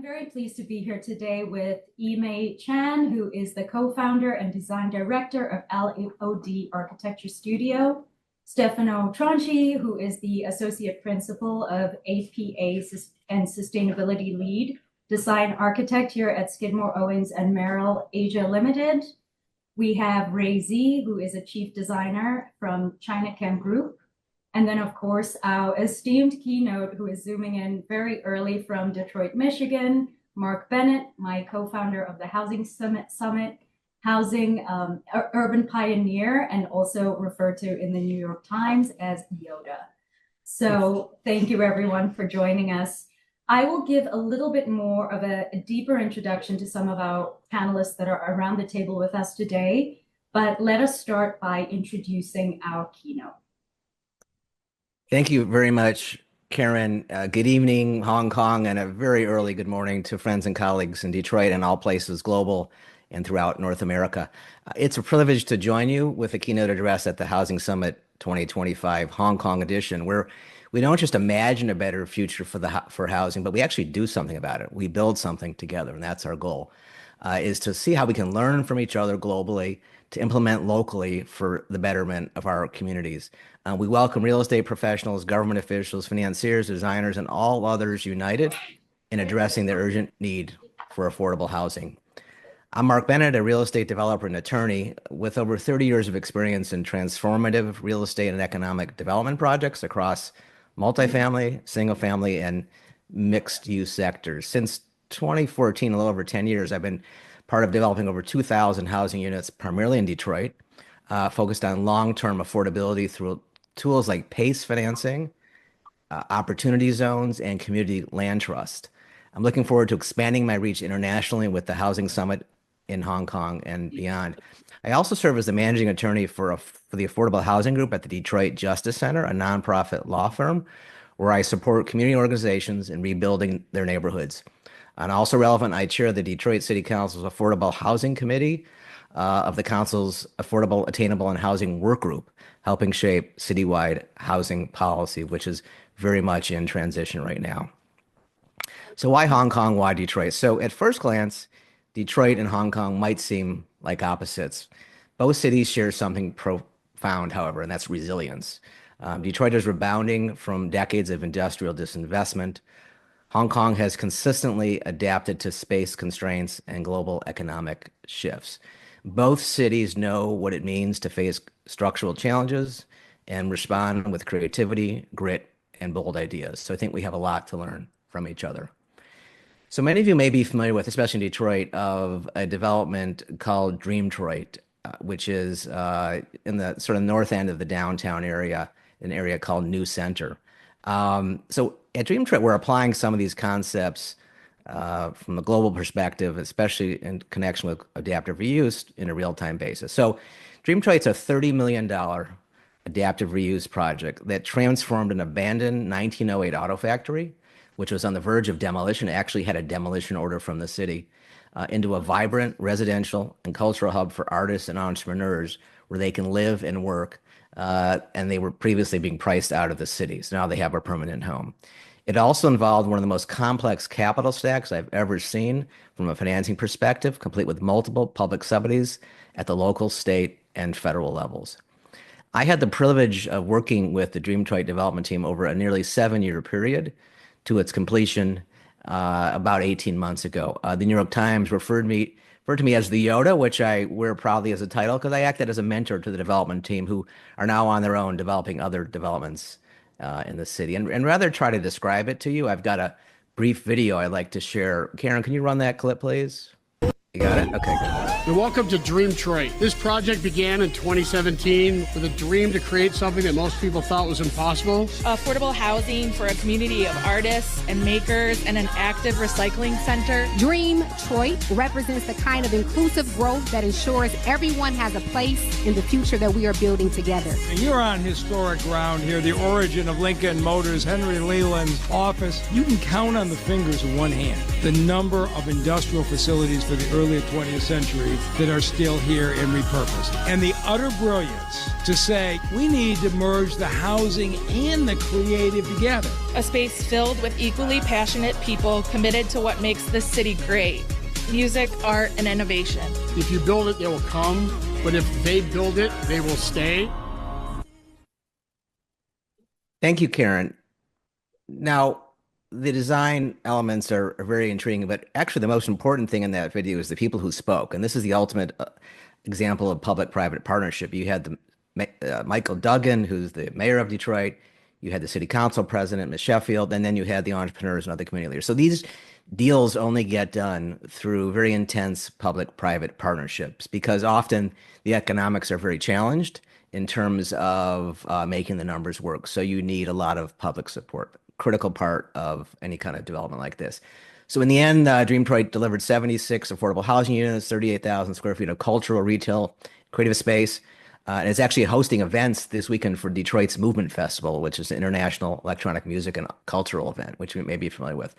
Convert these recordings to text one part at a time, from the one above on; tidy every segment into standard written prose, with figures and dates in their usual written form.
very pleased to be here today with Yimei Chan, who is the co-founder and design director of LOD Architecture Studio, Stefano Tronci, who is the associate principal of APA and sustainability lead design architect here at Skidmore, Owings Merrill Asia Limited. We have Ray Zee, who is a chief designer from Chinachem Group. And then, of course, our esteemed Keynote, who is zooming in very early from Detroit, Michigan, Mark Bennett, my co-founder of the Housing Summit, housing urban pioneer, and also referred to in the New York Times as Yoda. So thank you, everyone, for joining us. I will give a little bit more of a deeper introduction to some of our panelists that are around the table with us today, but let us start by introducing our keynote. Thank you very much, Karen. Good evening, Hong Kong, and a very early good morning to friends and colleagues in Detroit and all places global and throughout North America. It's a privilege to join you with a keynote address at the Housing Summit 2025 Hong Kong edition, where we don't just imagine a better future for housing, but we actually do something about it. We build something together, and that's our goal, is to see how we can learn from each other globally, to implement locally for the betterment of our communities. We welcome real estate professionals, government officials, financiers, designers, and all others united in addressing the urgent need for affordable housing. I'm Mark Bennett, a real estate developer and attorney with over 30 years of experience in transformative real estate and economic development projects across multifamily, single family, and mixed use sectors. Since 2014, a little over 10 years, I've been part of developing over 2,000 housing units, primarily in Detroit, focused on long-term affordability through tools like PACE financing, opportunity zones, and community land trust. I'm looking forward to expanding my reach internationally with the Housing Summit in Hong Kong and beyond. I also serve as the managing attorney for the Affordable Housing Group at the Detroit Justice Center, a nonprofit law firm, where I support community organizations in rebuilding their neighborhoods. And also relevant, I chair the Detroit City Council's Affordable Housing Committee of the Council's Affordable, Attainable, and Housing Work Group, helping shape citywide housing policy, which is very much in transition right now. So why Hong Kong, why Detroit? So at first glance, Detroit and Hong Kong might seem like opposites. Both cities share something profound, however, and that's resilience. Detroit is rebounding from decades of industrial disinvestment. Hong Kong has consistently adapted to space constraints and global economic shifts. Both cities know what it means to face structural challenges and respond with creativity, grit, and bold ideas. So I think we have a lot to learn from each other. So many of you may be familiar with, especially in Detroit, of a development called Dreamtroit, which is in the sort of north end of the downtown area, an area called New Center. So at Dreamtroit, we're applying some of these concepts from a global perspective, especially in connection with adaptive reuse in a real-time basis. So Dreamtroit's a $30 million adaptive reuse project that transformed an abandoned 1908 auto factory, which was on the verge of demolition, actually had a demolition order from the city, into a vibrant residential and cultural hub for artists and entrepreneurs where they can live and work. And they were previously being priced out of the city. So now they have a permanent home. It also involved one of the most complex capital stacks I've ever seen from a financing perspective, complete with multiple public subsidies at the local, state, and federal levels. I had the privilege of working with the Dreamtroit development team over a nearly 7-year period to its completion about 18 months ago. The New York Times referred to me as the Yoda, which I wear proudly as a title because I acted as a mentor to the development team who are now on their own developing other developments in the city. And rather try to describe it to you, I've got a brief video I'd like to share. Karen, can you run that clip, please? You got it? Okay, good. And welcome to Dreamtroit. This project began in 2017 with a dream to create something that most people thought was impossible. Affordable housing for a community of artists and makers and an active recycling center. Dreamtroit represents the kind of inclusive growth that ensures everyone has a place in the future that we are building together. And you're on historic ground here, the origin of Lincoln Motors, Henry Leland's office. You can count on the fingers of one hand the number of industrial facilities for the early 20th century that are still here and repurposed. And the utter brilliance to say we need to merge the housing and the creative together. A space filled with equally passionate people committed to what makes this city great: music, art, and innovation. If you build it, they will come, but if they build it, they will stay. Thank you, Karen. Now, the design elements are very intriguing, but actually the most important thing in that video is the people who spoke. And this is the ultimate example of public-private partnership. You had Michael Duggan, who's the mayor of Detroit. You had the city council president, Ms. Sheffield, and then you had the entrepreneurs and other community leaders. So these deals only get done through very intense public-private partnerships because often the economics are very challenged in terms of making the numbers work. So you need a lot of public support, critical part of any kind of development like this. So in the end, Dream Detroit delivered 76 affordable housing units, 38,000 square feet of cultural, retail, creative space. And it's actually hosting events this weekend for Detroit's Movement Festival, which is an international electronic music and cultural event, which you may be familiar with.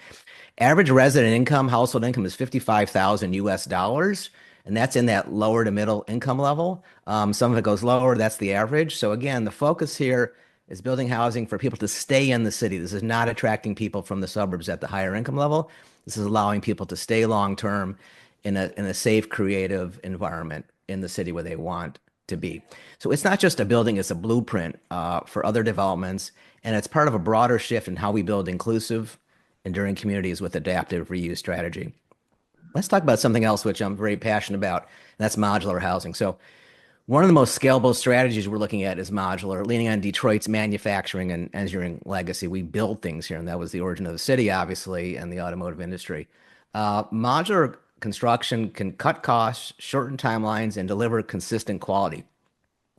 Average resident income, household income is $55,000, and that's in that lower to middle income level. Some of it goes lower, that's the average. So again, the focus here is building housing for people to stay in the city. This is not attracting people from the suburbs at the higher income level. This is allowing people to stay long-term in a safe, creative environment in the city where they want to be. So it's not just a building, it's a blueprint for other developments, and it's part of a broader shift in how we build inclusive, enduring communities with adaptive reuse strategy. Let's talk about something else which I'm very passionate about, and that's modular housing. So one of the most scalable strategies we're looking at is modular, leaning on Detroit's manufacturing and engineering legacy. We build things here, and that was the origin of the city, obviously, and the automotive industry. Modular construction can cut costs, shorten timelines, and deliver consistent quality.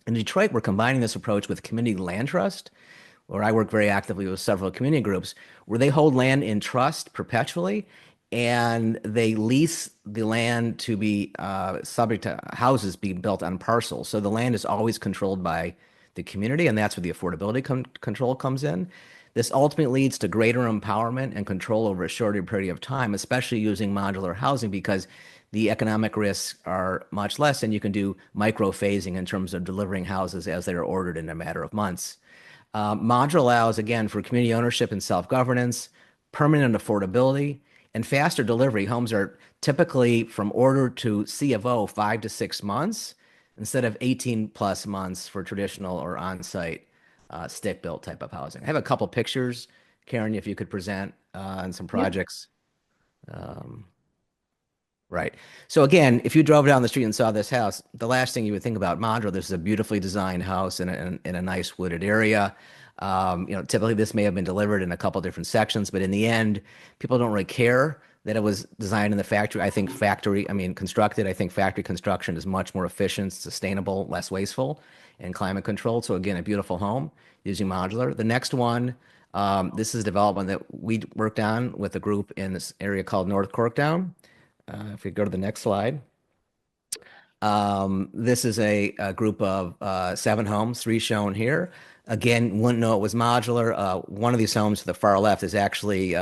In Detroit, we're combining this approach with community land trust, where I work very actively with several community groups, where they hold land in trust perpetually, and they lease the land to be subject to houses being built on parcels. So the land is always controlled by the community, and that's where the affordability control comes in. This ultimately leads to greater empowerment and control over a shorter period of time, especially using modular housing because the economic risks are much less, and you can do micro phasing in terms of delivering houses as they are ordered in a matter of months. Modular allows, again, for community ownership and self-governance, permanent affordability, and faster delivery. Homes are typically from order to C of O 5 to 6 months instead of 18 plus months for traditional or on-site stick-built type of housing. I have a couple pictures, Karen, if you could present on some projects. Right. So again, if you drove down the street and saw this house, the last thing you would think about modular, this is a beautifully designed house in a nice wooded area. Typically this may have been delivered in a couple different sections, but in the end, people don't really care that it was designed in the factory. Constructed. I think factory construction is much more efficient, sustainable, less wasteful, and climate controlled. So again, a beautiful home using modular. The next one, this is development that we worked on with a group in this area called North Corktown. If we go to the next slide. This is a group of 7 homes, 3 shown here. Again, wouldn't know it was modular. One of these homes to the far left is actually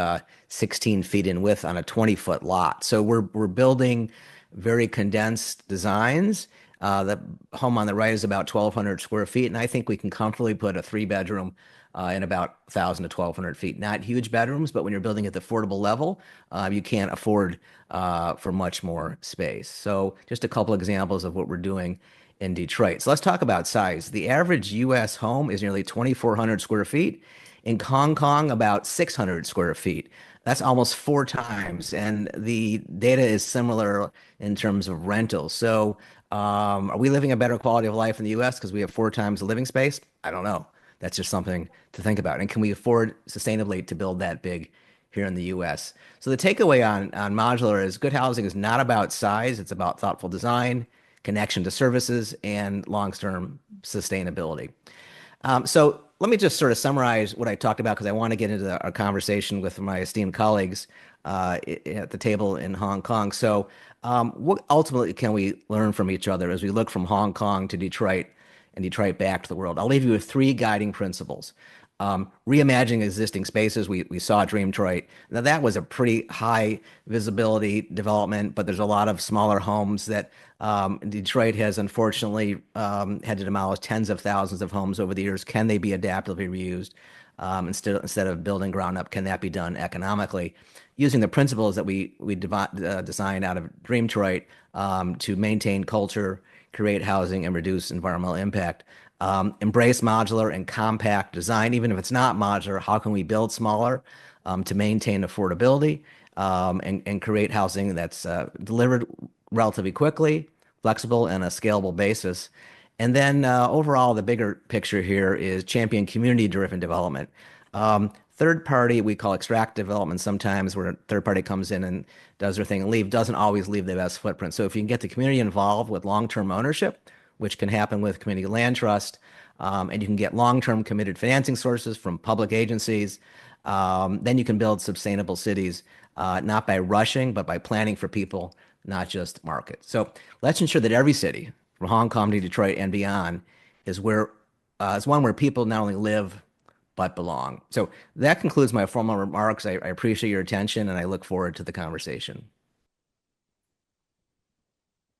16 feet in width on a 20-foot lot. So we're building very condensed designs. The home on the right is about 1,200 square feet, and I think we can comfortably put a 3-bedroom in about 1,000 to 1,200 feet. Not huge bedrooms, but when you're building at the affordable level, you can't afford for much more space. So just a couple examples of what we're doing in Detroit. So let's talk about size. The average U.S. home is nearly 2,400 square feet. In Hong Kong, about 600 square feet. That's almost 4 times. And the data is similar in terms of rentals. So are we living a better quality of life in the U.S. because we have 4 times the living space? I don't know. That's just something to think about. And can we afford sustainably to build that big here in the U.S.? So the takeaway on modular is good housing is not about size. It's about thoughtful design, connection to services, and long-term sustainability. So let me just sort of summarize what I talked about because I want to get into our conversation with my esteemed colleagues at the table in Hong Kong. So what ultimately can we learn from each other as we look from Hong Kong to Detroit and Detroit back to the world? I'll leave you with 3 guiding principles. reimagining existing spaces. We saw Dream Detroit. Now that was a pretty high visibility development, but there's a lot of smaller homes that Detroit has unfortunately had to demolish tens of thousands of homes over the years. Can they be adaptively reused instead of building ground up? Can that be done economically? Using the principles that we designed out of Dream Detroit to maintain culture, create housing, and reduce environmental impact. Embrace modular and compact design. Even if it's not modular, how can we build smaller to maintain affordability and create housing that's delivered relatively quickly, flexible, and a scalable basis? And then overall, the bigger picture here is champion community-driven development. Third party, we call extract development sometimes, where a third party comes in and does their thing and doesn't always leave the best footprint. So if you can get the community involved with long-term ownership, which can happen with community land trust, and you can get long-term committed financing sources from public agencies, then you can build sustainable cities, not by rushing, but by planning for people, not just markets. So let's ensure that every city, from Hong Kong to Detroit and beyond, is one where people not only live, but belong. So that concludes my formal remarks. I appreciate your attention, and I look forward to the conversation.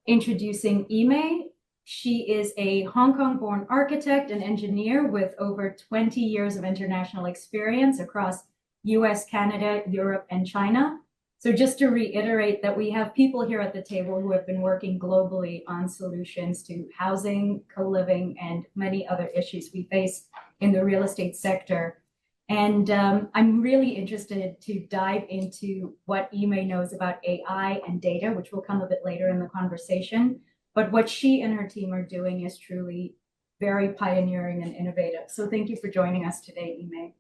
Introducing Yimei. She is a Hong Kong-born architect and engineer with over 20 years of international experience across US, Canada, Europe, and China. So just to reiterate that we have people here at the table who have been working globally on solutions to housing, co-living, and many other issues we face in the real estate sector. And I'm really interested to dive into what Yimei knows about AI and data, which will come a bit later in the conversation. But what she and her team are doing is truly very pioneering and innovative. So thank you for joining us today, Yimei.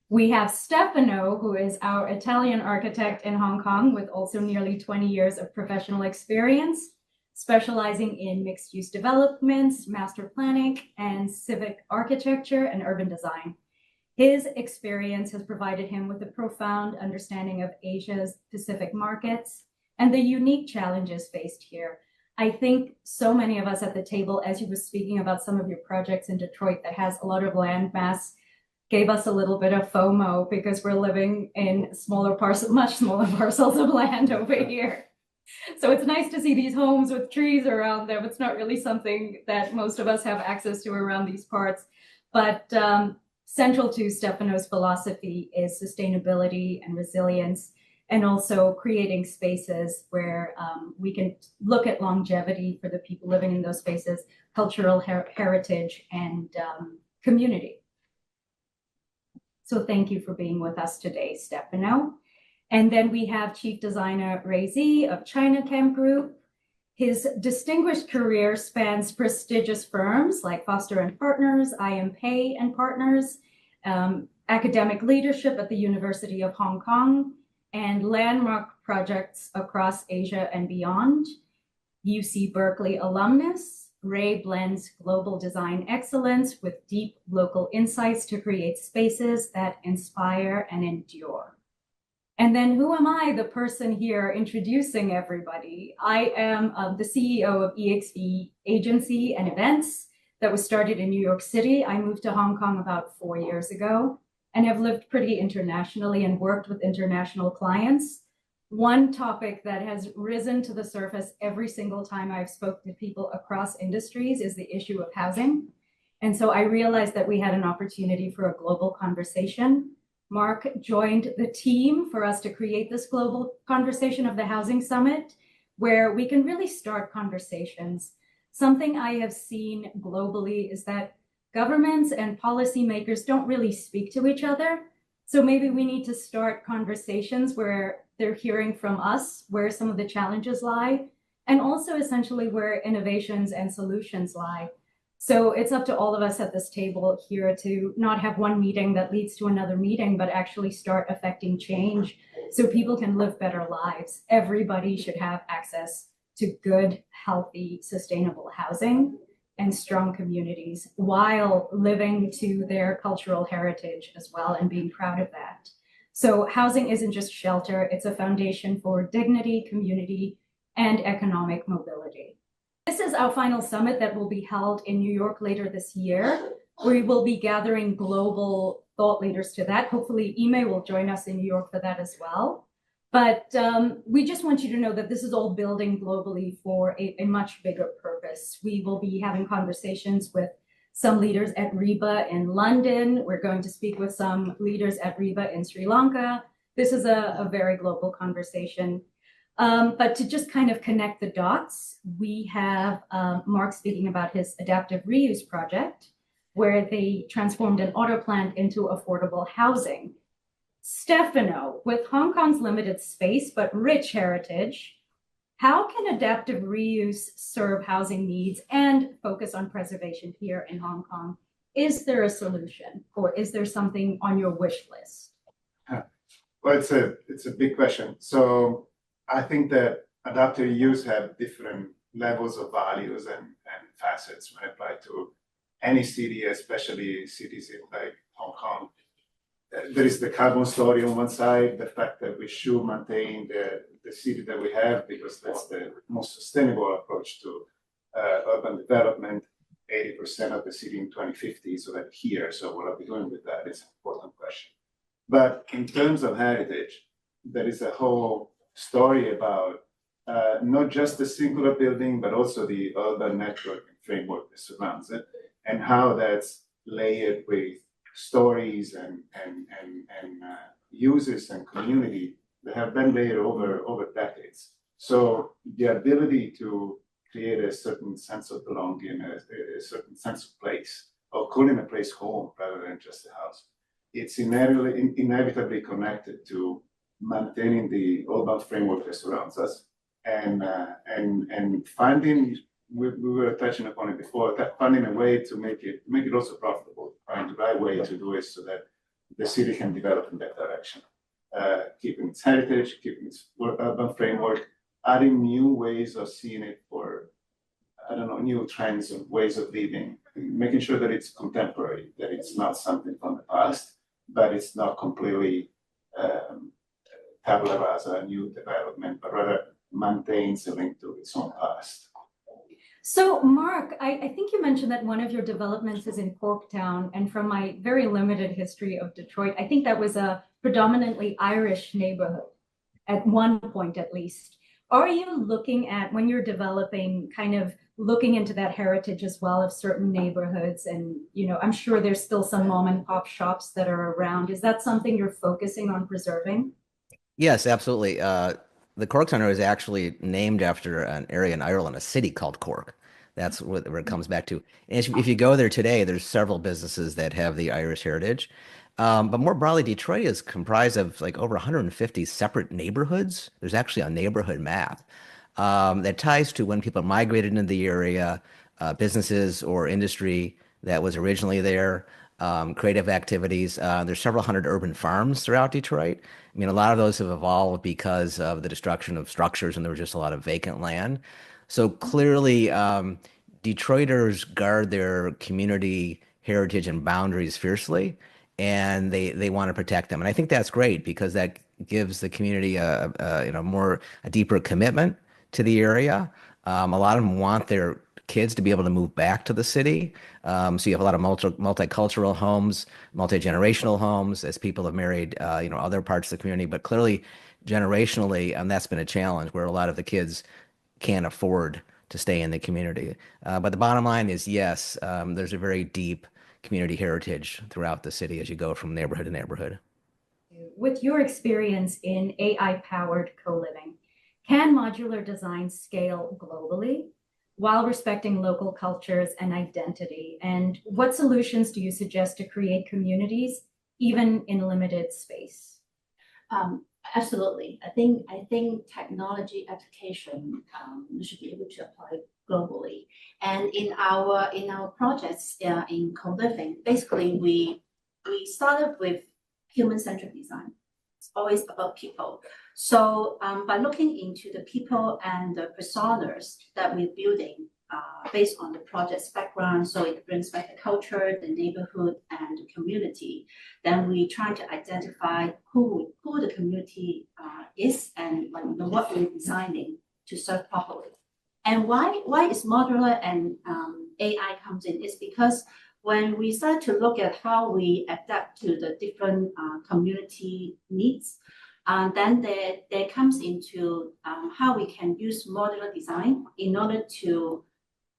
We have Stefano, who is our Italian architect in Hong Kong with also nearly 20 years of professional experience, specializing in mixed-use developments, master planning, and civic architecture and urban design. His experience has provided him with a profound understanding of Asia's Pacific markets and the unique challenges faced here. I think so many of us at the table, as you were speaking about some of your projects in Detroit that has a lot of land mass, gave us a little bit of FOMO because we're living in much smaller parcels of land over here. So it's nice to see these homes with trees around them. It's not really something that most of us have access to around these parts. But central to Stefano's philosophy is sustainability and resilience, and also creating spaces where we can look at longevity for the people living in those spaces, cultural heritage, and community. So thank you for being with us today, Stefano. And then we have Chief Designer Ray Zee of Chinachem Group. His distinguished career spans prestigious firms like Foster & Partners, I.M. Pei & Partners, academic leadership at the University of Hong Kong, and landmark projects across Asia and beyond. UC Berkeley alumnus, Ray blends global design excellence with deep local insights to create spaces that inspire and endure. And then who am I, the person here introducing everybody? I am the CEO of ExV Agency and Events that was started in New York City. I moved to Hong Kong about 4 years ago and have lived pretty internationally and worked with international clients. One topic that has risen to the surface every single time I've spoken to people across industries is the issue of housing. And so I realized that we had an opportunity for a global conversation. Mark joined the team for us to create this global conversation of the Housing Summit, where we can really start conversations. Something I have seen globally is that governments and policymakers don't really speak to each other. So maybe we need to start conversations where they're hearing from us where some of the challenges lie, and also essentially where innovations and solutions lie. So it's up to all of us at this table here to not have one meeting that leads to another meeting, but actually start affecting change so people can live better lives. Everybody should have access to good, healthy, sustainable housing and strong communities while living to their cultural heritage as well and being proud of that. So housing isn't just shelter, it's a foundation for dignity, community, and economic mobility. This is our final summit that will be held in New York later this year. We will be gathering global thought leaders to that. Hopefully Yimei will join us in New York for that as well. But we just want you to know that this is all building globally for a much bigger purpose. We will be having conversations with some leaders at RIBA in London. We're going to speak with some leaders at RIBA in Sri Lanka. This is a very global conversation. But to just kind of connect the dots, we have Mark speaking about his adaptive reuse project, where they transformed an auto plant into affordable housing. Stefano, with Hong Kong's limited space but rich heritage, how can adaptive reuse serve housing needs and focus on preservation here in Hong Kong? Is there a solution, or is there something on your wish list? Well, it's a big question. So I think that adaptive reuse have different levels of values and facets when applied to any city, especially cities like Hong Kong. There is the carbon story on one side, the fact that we should maintain the city that we have because that's the most sustainable approach to urban development. 80% of the city in 2050, so that here. So what are we doing with that? It's an important question. But in terms of heritage, there is a whole story about not just the singular building, but also the urban network and framework that surrounds it, and how that's layered with stories and uses and community that have been layered over decades. So the ability to create a certain sense of belonging, a certain sense of place, or calling a place home rather than just a house, it's inevitably connected to maintaining the urban framework that surrounds us, and finding, we were touching upon it before, that finding a way to make it also profitable, find the right way to do it so that the city can develop in that direction, keeping its heritage, keeping its urban framework, adding new ways of seeing it for, new trends and ways of living, making sure that it's contemporary, that it's not something from the past, but it's not completely tabula rasa, new development, but rather maintains a link to its own past. So Mark, I think you mentioned that one of your developments is in Corktown, and from my very limited history of Detroit, I think that was a predominantly Irish neighborhood at one point at least. Are you looking at, when you're developing, kind of looking into that heritage as well of certain neighborhoods? And, I'm sure there's still some mom and pop shops that are around. Is that something you're focusing on preserving? Yes, absolutely. The Corktown area is actually named after an area in Ireland, a city called Cork. That's where it comes back to. And if you go there today, there's several businesses that have the Irish heritage. But more broadly, Detroit is comprised of like over 150 separate neighborhoods. There's actually a neighborhood map that ties to when people migrated into the area, businesses or industry that was originally there, creative activities. There's several hundred urban farms throughout Detroit. I mean, a lot of those have evolved because of the destruction of structures, and there was just a lot of vacant land. So clearly, Detroiters guard their community heritage and boundaries fiercely, and they want to protect them. And I think that's great because that gives the community a deeper commitment to the area. A lot of them want their kids to be able to move back to the city. So you have a lot of multicultural homes, multi-generational homes as people have married, other parts of the community. But clearly, generationally, that's been a challenge where a lot of the kids can't afford to stay in the community. But the bottom line is, yes, there's a very deep community heritage throughout the city as you go from neighborhood to neighborhood. With your experience in AI-powered co-living, can modular design scale globally while respecting local cultures and identity? And what solutions do you suggest to create communities, even in limited space? Absolutely. I think technology application should be able to apply globally. And in our projects in co-living, basically we started with human-centric design. It's always about people. So by looking into the people and the personas that we're building based on the project's background, so it brings back the culture, the neighborhood, and the community, then we try to identify who the community is and what we're designing to serve properly. And why is modular and AI comes in is because when we start to look at how we adapt to the different community needs, then there comes into how we can use modular design in order to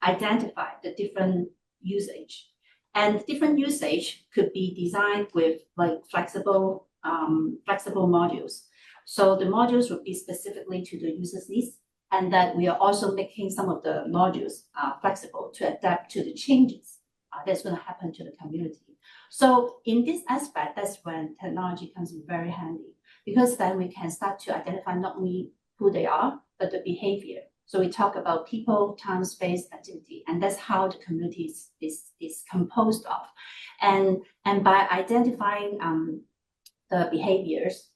identify the different usage. And different usage could be designed with like flexible modules. So the modules would be specifically to the user's needs, and that we are also making some of the modules flexible to adapt to the changes that's going to happen to the community. So in this aspect, that's when technology comes in very handy, because then we can start to identify not only who they are, but the behavior. So we talk about people, time, space, activity, and that's how the community is composed of. And by identifying the behaviors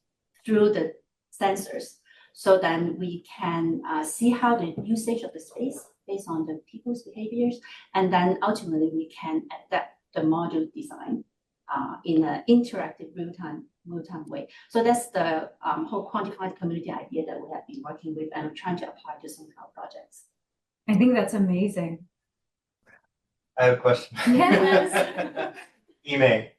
through the sensors, so then we can see how the usage of the space based on the people's behaviors, and then ultimately we can adapt the module design in an interactive real-time way. So that's the whole quantified community idea that we have been working with and trying to apply to some of our projects. I think that's amazing. I have a question. Yes. Yimei,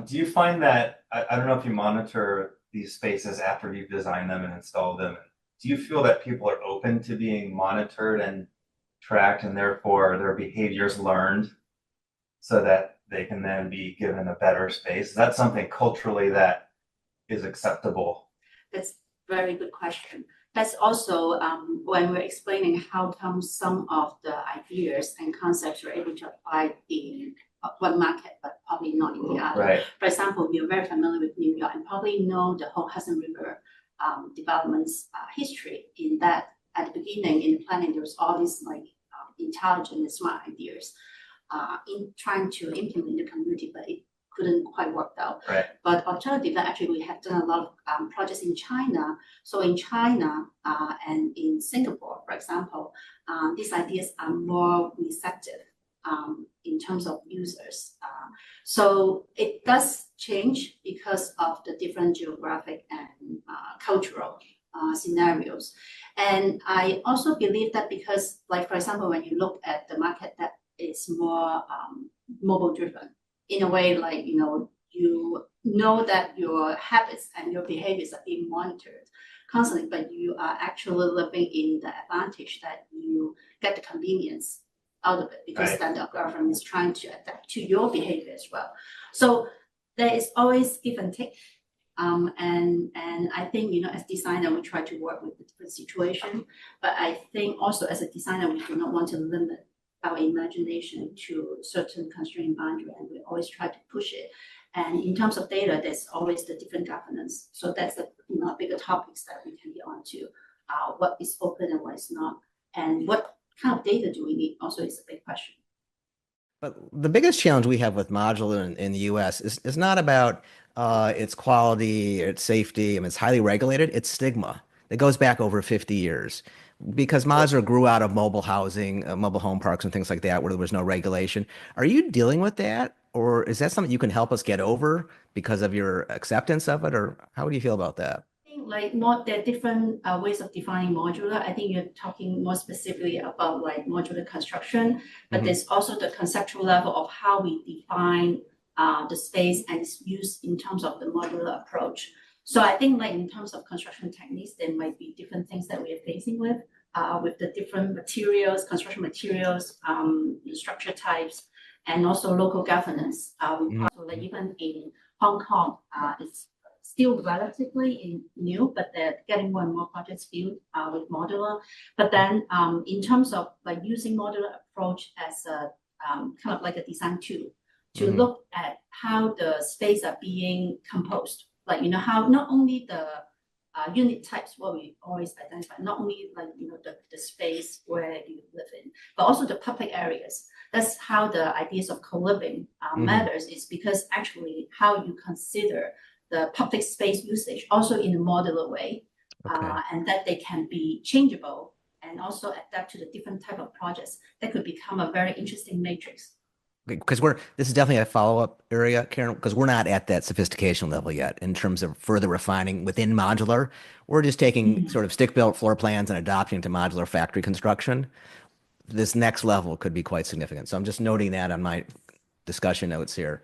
do you find that, I don't know if you monitor these spaces after you've designed them and installed them, do you feel that people are open to being monitored and tracked, and therefore their behaviors learned so that they can then be given a better space? Is that something culturally that is acceptable? That's a very good question. That's also when we're explaining how come some of the ideas and concepts are able to apply in one market, but probably not in the other. Right. For example, we're very familiar with New York and probably know the whole Hudson River development's history, in that at the beginning in the planning, there was all these like intelligent and smart ideas in trying to implement the community, but it couldn't quite work out. Right. But alternatively, actually, we have done a lot of projects in China. So in China and in Singapore, for example, these ideas are more receptive in terms of users. So it does change because of the different geographic and cultural scenarios. And I also believe that because, like, for example, when you look at the market that is more mobile driven, in a way, like, you know that your habits and your behaviors are being monitored constantly, but you are actually living in the advantage that you get the convenience out of it, because right. then the algorithm is trying to adapt to your behavior as well. So there is always give and take. And I think, as designer, we try to work with the different situation, but I think also as a designer, we do not want to limit our imagination to certain constraint boundary, and we always try to push it. And in terms of data, there's always the different governance. So that's the bigger topics that we can get onto, what is open and what is not, and what kind of data do we need also is a big question. But the biggest challenge we have with modular in the US is not about its quality, its safety. I mean, it's highly regulated. It's stigma that goes back over 50 years. Because modular grew out of mobile housing, mobile home parks and things like that, where there was no regulation. Are you dealing with that? Or is that something you can help us get over because of your acceptance of it? Or how do you feel about that? I think there are different ways of defining modular. I think you're talking more specifically about like modular construction, but there's also the conceptual level of how we define the space and its use in terms of the modular approach. So I think like in terms of construction techniques, there might be different things that we are facing with the different materials, construction materials, structure types, and also local governance. So that even in Hong Kong, it's still relatively new, but they're getting more and more projects built with modular. But then in terms of like using modular approach as a kind of like a design tool to look at how the space are being composed. Like, how not only the unit types, what we always identify, not only like, the space where you live in, but also the public areas. That's how the ideas of co-living matters, is because actually how you consider the public space usage also in a modular way, and that they can be changeable and also adapt to the different type of projects. That could become a very interesting matrix. Because this is definitely a follow-up area, Karen, because we're not at that sophistication level yet in terms of further refining within modular. We're just taking sort of stick-built floor plans and adopting to modular factory construction. This next level could be quite significant. So I'm just noting that on my discussion notes here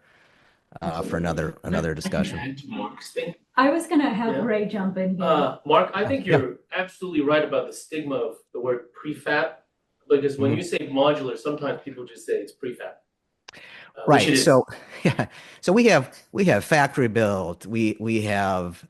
for another discussion. Add to Mark's thing. I was gonna have Yeah. Ray jump in here. Mark, I think you're absolutely right about the stigma of the word prefab, because when you say modular, sometimes people just say it's prefab. Right. So so we have factory built, we have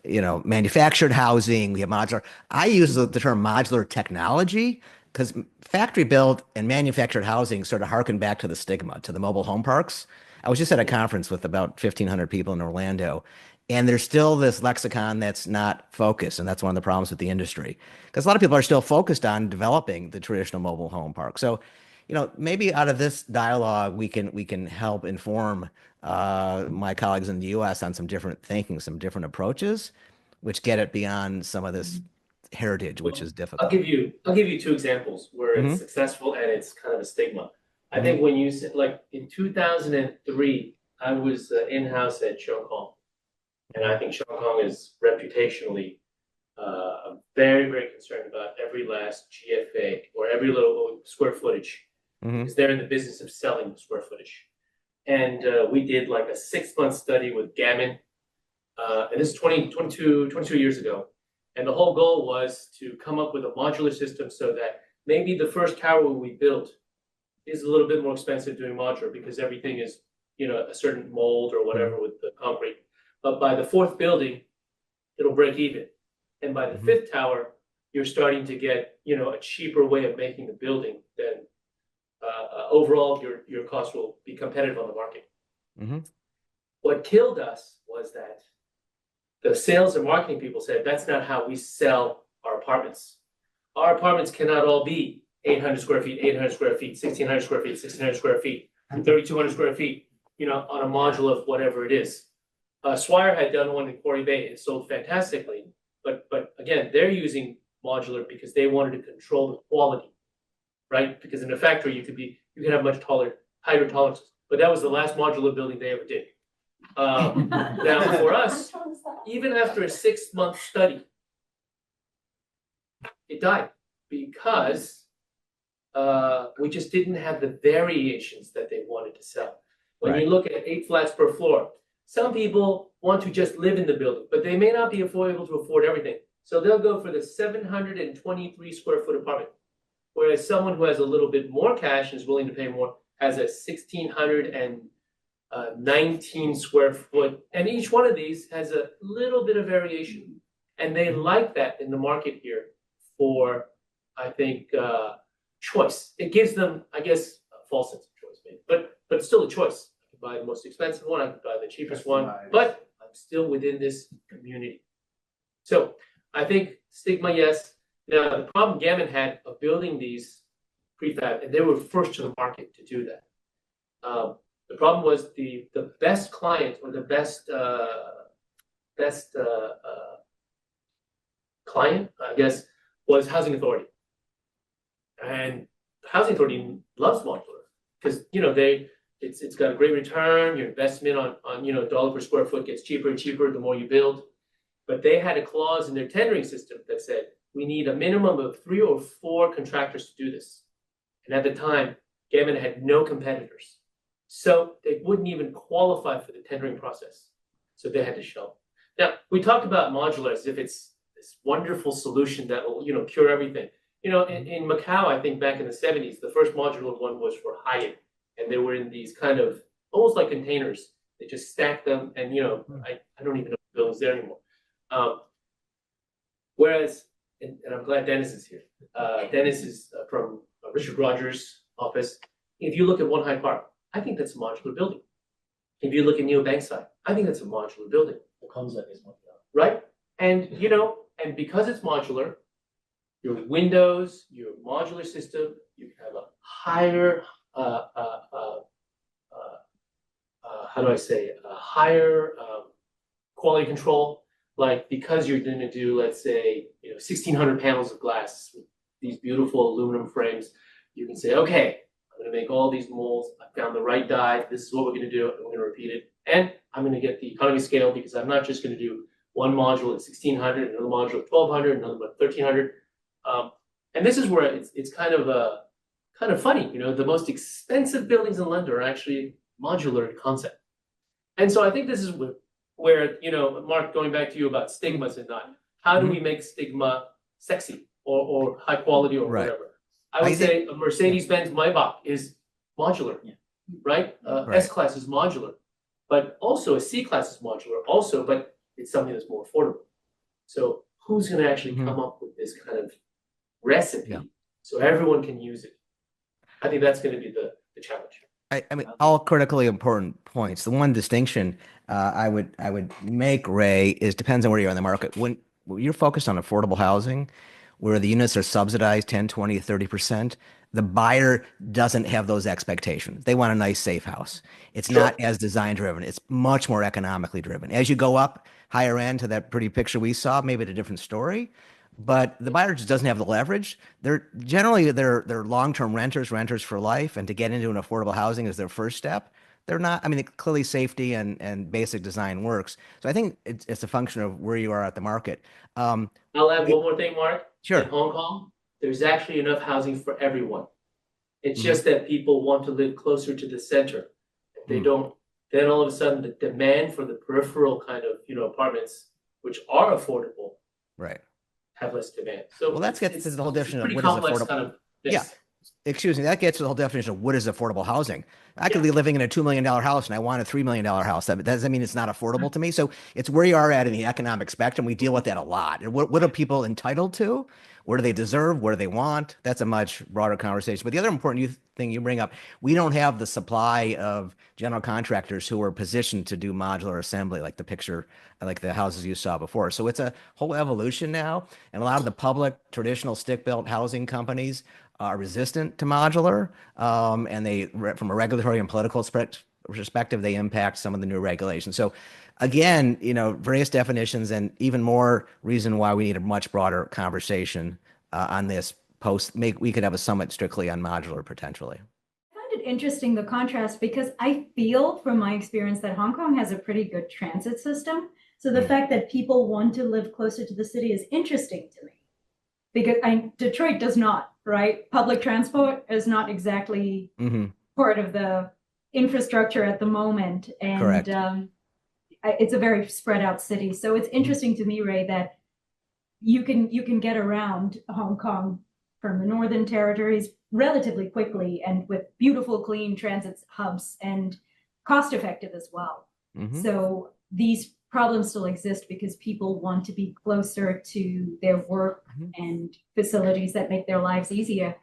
manufactured housing, we have modular. I use the term modular technology because factory built and manufactured housing sort of harken back to the stigma, to the mobile home parks. I was just at a conference with about 1,500 people in Orlando, and there's still this lexicon that's not focused, and that's one of the problems with the industry, because a lot of people are still focused on developing the traditional mobile home park. So, maybe out of this dialogue, we can help inform my colleagues in the U.S. on some different thinking, some different approaches, which get it beyond some of this heritage, which is difficult. I'll give you two examples where it's successful and it's kind of a stigma. I think when you said, like in 2003, I was in-house at Kong, and I think Kong is reputationally very, very concerned about every last GFA or every little square footage, because they're in the business of selling square footage. And we did like a 6-month study with Gamba, and this is 22 years ago. And the whole goal was to come up with a modular system so that maybe the first tower we built is a little bit more expensive doing modular because everything is, a certain mold or whatever with the concrete. But by the 4th building, it'll break even. And by the 5th tower, you're starting to get, a cheaper way of making the building. Then overall, your cost will be competitive on the market. What killed us was that the sales and marketing people said, that's not how we sell our apartments. Our apartments cannot all be 800 square feet, 800 square feet, 1,600 square feet, 1,600 square feet, 3,200 square feet, on a module of whatever it is. Swire had done one in Quarry Bay. It sold fantastically. But again, they're using modular because they wanted to control the quality, right? Because in a factory, you can have much higher tolerances. But that was the last modular building they ever did. Now for us, even after a 6-month study, it died because we just didn't have the variations that they wanted to sell. When you look at 8 flats per floor, some people want to just live in the building, but they may not be able to afford everything. So they'll go for the 723 square foot apartment. Whereas someone who has a little bit more cash and is willing to pay more has a 1,619 square foot. And each one of these has a little bit of variation. And they like that in the market here for, I think, choice. It gives them, I guess, a false sense of choice, maybe. But it's still a choice. I can buy the most expensive one, I can buy the cheapest one, but I'm still within this community. So I think stigma, yes. Now, the problem Gamba had of building these prefab, and they were first to the market to do that. The problem was the best client or the best client, I guess, was Housing Authority. And Housing Authority loves modular because it's got a great return. Your investment on dollar per square foot gets cheaper and cheaper the more you build. But they had a clause in their tendering system that said we need a minimum of 3 or 4 contractors to do this. And at the time, Gamba had no competitors. So they wouldn't even qualify for the tendering process. So they had to show. Now, we talked about modular as if it's this wonderful solution that will, cure everything. In Macau, I think back in the 70s, the first modular one was for Hyatt. And they were in these kind of, almost like containers. They just stacked them and, I don't even know if the building's there anymore. Whereas, and I'm glad Dennis is here. Dennis is from Richard Rogers' office. If you look at One Hyde Park, I think that's a modular building. If you look at Neo Bankside, I think that's a modular building. The concept is modular. Right? And, and because it's modular, your windows, your modular system, you can have a higher, higher quality control. Like because you're going to do, let's say, 1,600 panels of glass with these beautiful aluminum frames, you can say, okay, I'm going to make all these molds. I found the right die. This is what we're going to do. And we're going to repeat it. And I'm going to get the economy scale because I'm not just going to do one module at 1,600, another module at 1,200, another one at 1,300. And this is where it's kind of kind of funny, the most expensive buildings in London are actually modular in concept. And so I think this is where, Mark, going back to you about stigmas and not, how do we make stigma sexy or high quality or whatever? I would say a Mercedes-Benz Maybach is modular, right? S-Class is modular, but also a C-Class is modular also, but it's something that's more affordable. So who's going to actually come up with this kind of recipe so everyone can use it? I think that's going to be the challenge. I mean, all critically important points. The one distinction I would make, Ray, is depends on where you're in the market. When you're focused on affordable housing, where the units are subsidized 10, 20, 30%, the buyer doesn't have those expectations. They want a nice, safe house. It's not as design driven. It's much more economically driven. As you go up higher end to that pretty picture we saw, maybe it's a different story. But the buyer just doesn't have the leverage. They're long-term renters for life, and to get into an affordable housing is their first step. They're not. I mean, clearly safety and basic design works. So I think it's a function of where you are at the market. I'll add one more thing, Mark. Sure. In Hong Kong, there's actually enough housing for everyone. It's just that people want to live closer to the center. If they don't, then all of a sudden the demand for the peripheral kind of apartments, which are affordable, have less demand. So well, that gets to the whole definition of what is affordable. Kind of Excuse me, that gets to the whole definition of what is affordable housing. I could be living in a $2 million house and I want a $3 million house. That doesn't mean it's not affordable to me. So it's where you are at in the economic spectrum. We deal with that a lot. And what are people entitled to? What do they deserve? What do they want? That's a much broader conversation. But the other important thing you bring up, we don't have the supply of general contractors who are positioned to do modular assembly, like the picture, like the houses you saw before. So it's a whole evolution now. And a lot of the public traditional stick-built housing companies are resistant to modular, and they, from a regulatory and political perspective, they impact some of the new regulations. So again, various definitions, and even more reason why we need a much broader conversation on this we could have a summit strictly on modular potentially. I find it interesting, the contrast, because I feel from my experience that Hong Kong has a pretty good transit system. So the fact that people want to live closer to the city is interesting to me, because Detroit does not. Right? Public transport is not exactly part of the infrastructure at the moment. And correct. It's a very spread out city. So it's interesting to me, Ray, that you can get around Hong Kong from the Northern Territories relatively quickly and with beautiful, clean transit hubs and cost effective as well. So these problems still exist because people want to be closer to their work and facilities that make their lives easier.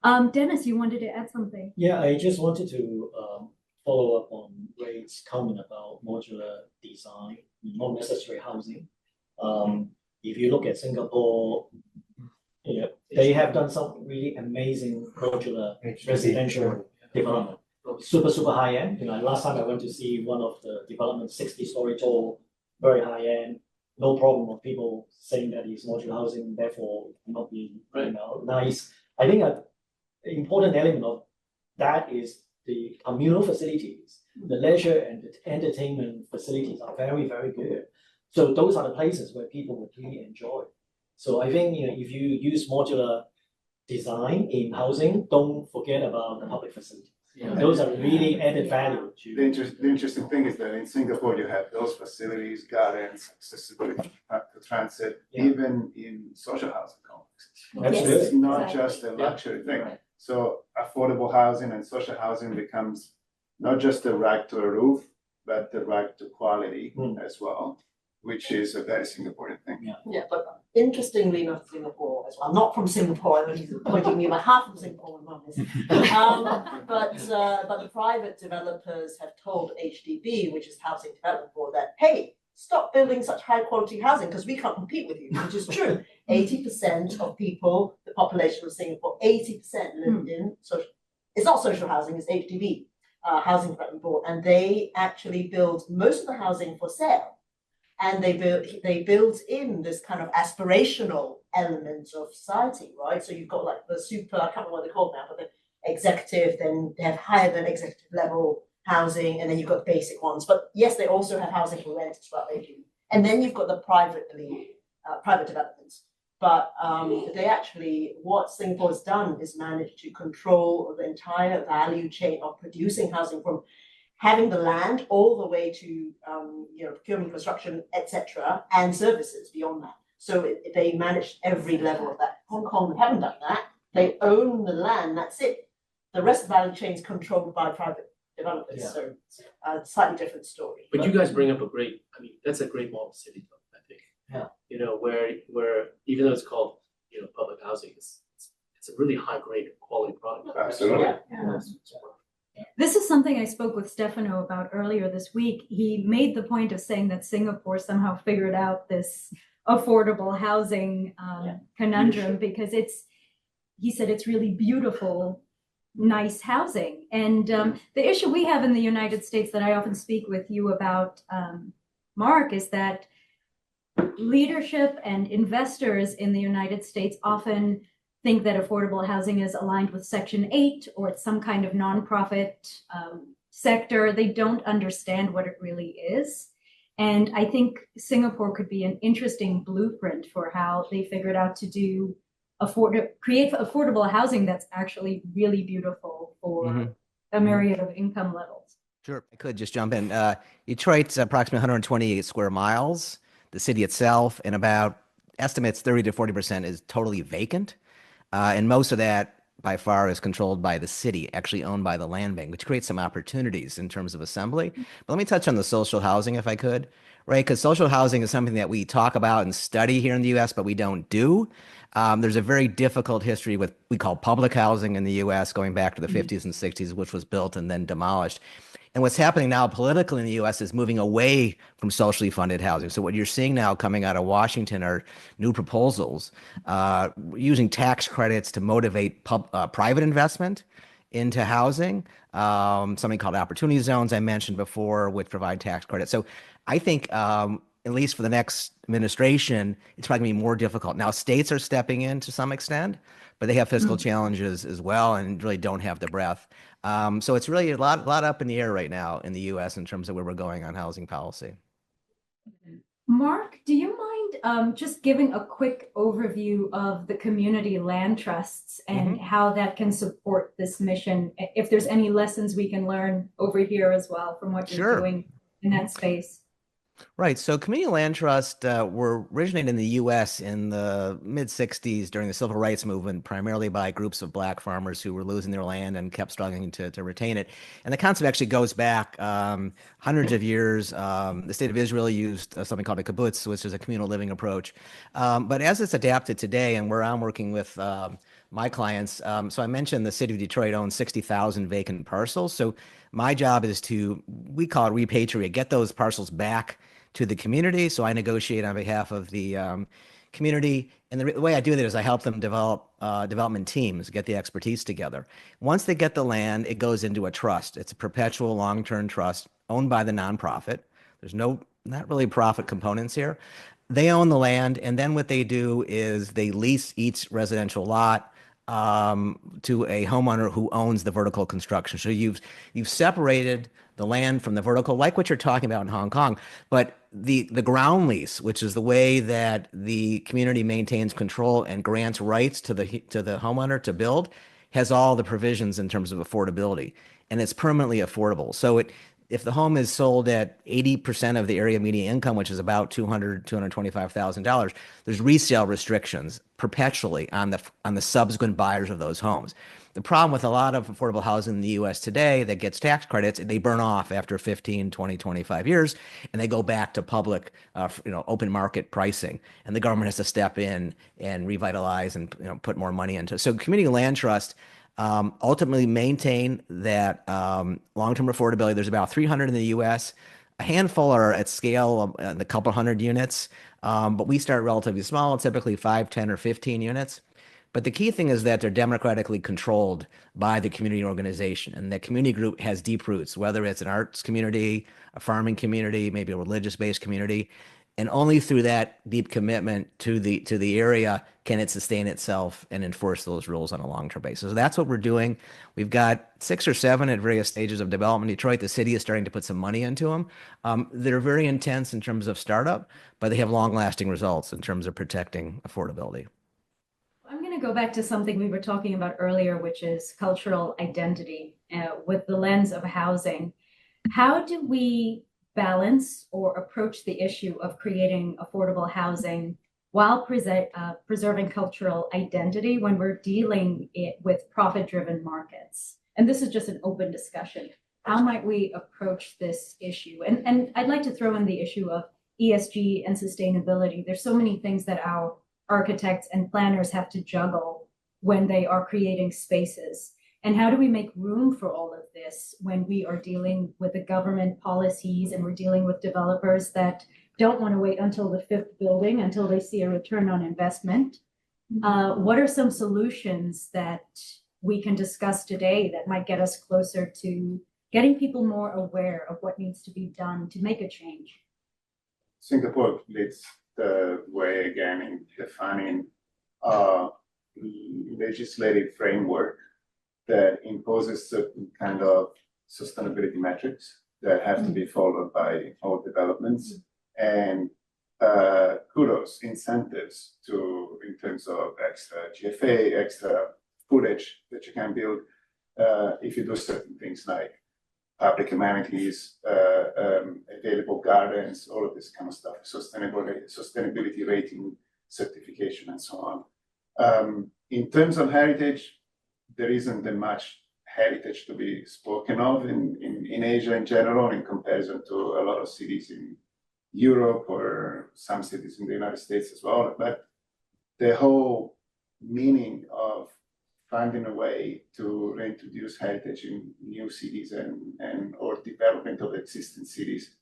Dennis, you wanted to add something? Yeah, I just wanted to follow up on Ray's comment about modular design, not necessarily housing. If you look at Singapore, they have done some really amazing modular residential development. Super high end. Last time I went to see one of the developments, 60-story tall, very high end, no problem of people saying that it's modular housing, therefore not being nice. I think an important element of that is the communal facilities, the leisure and the entertainment facilities are very, very good. So those are the places where people would really enjoy. So I think if you use modular design in housing, don't forget about the public facilities. Those are really added value to. The interesting thing is that in Singapore, you have those facilities, gardens, accessibility to transit, even in social housing complexes. It's not just a luxury thing. So affordable housing and social housing becomes not just the right to a roof, but the right to quality as well, which is a very Singaporean thing. But interestingly enough, Singapore as well. I'm not from Singapore, I'm only pointing you, but half of Singapore on this. But the private developers have told HDB, which is Housing Development Board, that hey, stop building such high quality housing because we can't compete with you, which is true. 80% of people, the population of Singapore, 80% live in social. It's not social housing, it's HDB, Housing Development Board, and they actually build most of the housing for sale. And they build in this kind of aspirational element of society, right? So you've got like the super, I can't remember what they're called now, but the executive, then they have higher than executive level housing, and then you've got basic ones. But yes, they also have housing for rent as well, they do. And then you've got the private developments. But what Singapore's done is managed to control the entire value chain of producing housing, from having the land all the way to procurement, construction, etc., and services beyond that. So they managed every level of that. Hong Kong haven't done that. They own the land. That's it. The rest of the value chain is controlled by private developers. Yeah. So slightly different story. But you guys bring up that's a great model city, I think. Yeah. Where even though it's called public housing, it's a really high grade quality product. Absolutely. Yeah. This is something I spoke with Stefano about earlier this week. He made the point of saying that Singapore somehow figured out this affordable housing conundrum because he said it's really beautiful, nice housing. And the issue we have in the United States that I often speak with you about, Mark, is that leadership and investors in the United States often think that affordable housing is aligned with Section 8 or it's some kind of nonprofit sector. They don't understand what it really is. And I think Singapore could be an interesting blueprint for how they figured out to create affordable housing that's actually really beautiful for a myriad of income levels. Sure, I could just jump in. Detroit's approximately 128 square miles. The city itself, and about estimates 30 to 40% is totally vacant. And most of that by far is controlled by the city, actually owned by the land bank, which creates some opportunities in terms of assembly. But let me touch on the social housing if I could, right? Because social housing is something that we talk about and study here in the US, but we don't do. There's a very difficult history with we call public housing in the US going back to the 50s and 60s, which was built and then demolished. And what's happening now politically in the U.S. is moving away from socially funded housing. So what you're seeing now coming out of Washington are new proposals using tax credits to motivate private investment into housing, something called opportunity zones I mentioned before, which provide tax credits. So I think at least for the next administration, it's probably going to be more difficult. Now, states are stepping in to some extent, but they have fiscal challenges as well and really don't have the breadth. So it's really a lot up in the air right now in the U.S. in terms of where we're going on housing policy. Mark, do you mind just giving a quick overview of the community land trusts and how that can support this mission? If there's any lessons we can learn over here as well from what you're doing in that space. Right. So community land trusts were originated in the U.S. in the mid-'60s during the civil rights movement, primarily by groups of Black farmers who were losing their land and kept struggling to retain it. And the concept actually goes back hundreds of years. The state of Israel used something called a kibbutz, which is a communal living approach. But as it's adapted today, and where I'm working with my clients, so I mentioned the city of Detroit owns 60,000 vacant parcels. So my job is to, we call it repatriate, get those parcels back to the community. So I negotiate on behalf of the community. And the way I do that is I help them develop development teams, get the expertise together. Once they get the land, it goes into a trust. It's a perpetual long-term trust owned by the nonprofit. There's not really profit components here. They own the land. And then what they do is they lease each residential lot to a homeowner who owns the vertical construction. So you've separated the land from the vertical, like what you're talking about in Hong Kong. But the ground lease, which is the way that the community maintains control and grants rights to the homeowner to build, has all the provisions in terms of affordability, and it's permanently affordable. So if the home is sold at 80% of the area median income, which is about $225,000, there's resale restrictions perpetually on the subsequent buyers of those homes. The problem with a lot of affordable housing in the U.S. today that gets tax credits, they burn off after 15, 20, 25 years, and they go back to public, open market pricing. And the government has to step in and revitalize and put more money into it. So community land trust ultimately maintain that long-term affordability. There's about 300 in the U.S. A handful are at scale, a couple hundred units, but we start relatively small, typically 5, 10, or 15 units. But the key thing is that they're democratically controlled by the community organization, and that community group has deep roots, whether it's an arts community, a farming community, maybe a religious-based community. And only through that deep commitment to the area can it sustain itself and enforce those rules on a long-term basis. So that's what we're doing. We've got 6 or 7 at various stages of development in Detroit. The city is starting to put some money into them. They're very intense in terms of startup, but they have long-lasting results in terms of protecting affordability. I'm going to go back to something we were talking about earlier, which is cultural identity with the lens of housing. How do we balance or approach the issue of creating affordable housing while preserving cultural identity when we're dealing with profit-driven markets? And this is just an open discussion. How might we approach this issue? And I'd like to throw in the issue of ESG and sustainability. There's so many things that our architects and planners have to juggle when they are creating spaces. And how do we make room for all of this when we are dealing with the government policies and we're dealing with developers that don't want to wait until the 5th building until they see a return on investment? What are some solutions that we can discuss today that might get us closer to getting people more aware of what needs to be done to make a change? Singapore leads the way again in defining a legislative framework that imposes certain kind of sustainability metrics that have to be followed by all developments, and kudos, incentives in terms of extra GFA, extra footage that you can build if you do certain things like public amenities, available gardens, all of this kind of stuff, sustainability rating, certification, and so on. In terms of heritage, there isn't that much heritage to be spoken of in Asia in general, in comparison to a lot of cities in Europe or some cities in the United States as well. But the whole meaning of finding a way to reintroduce heritage in new cities and or development of existing cities,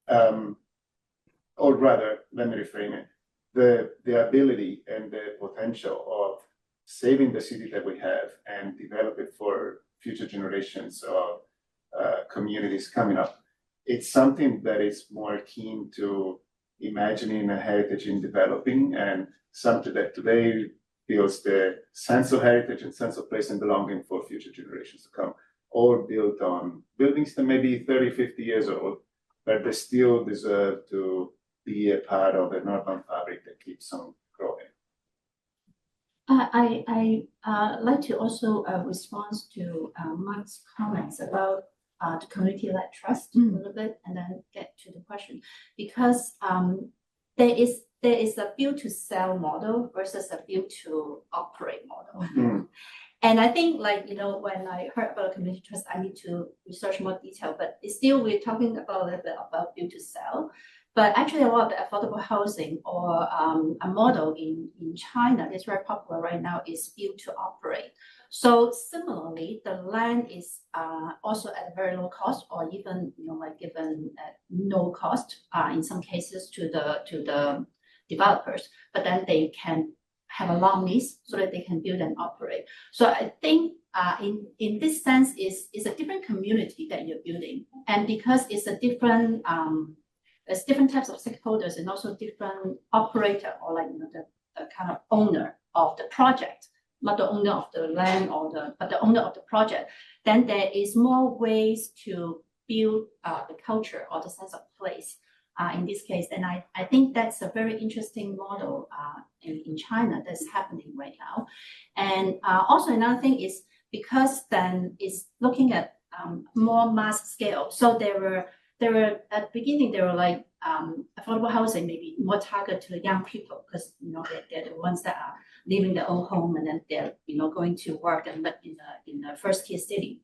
or rather, let me reframe it, the ability and the potential of saving the city that we have and develop it for future generations of communities coming up. It's something that is more keen to imagining a heritage in developing, and something that today builds the sense of heritage and sense of place and belonging for future generations to come, all built on buildings that may be 30, 50 years old, but they still deserve to be a part of an urban fabric that keeps on growing. I like to also respond to Mike's comments about the community-led trust a little bit, and then get to the question, because there is a build to sell model versus a build to operate model. And I think, like, when I heard about community trust, I need to research more detail, but it's still, we're talking about a little bit about build to sell. But actually, a lot of the affordable housing or a model in China that's very popular right now is built to operate. So similarly, the land is also at a very low cost, or even given at no cost in some cases to the developers. But then they can have a long lease so that they can build and operate. So I think in this sense is a different community that you're building, and because it's a different there's different types of stakeholders and also different operator, or the kind of owner of the project, not the owner of the land but the owner of the project. Then there is more ways to build the culture or the sense of place in this case. And I think that's a very interesting model in China that's happening right now. And also another thing is because then it's looking at more mass scale. So there were at the beginning, they were like affordable housing, maybe more targeted to the young people, because they're the ones that are leaving their own home and then they're going to work and live in the first tier city.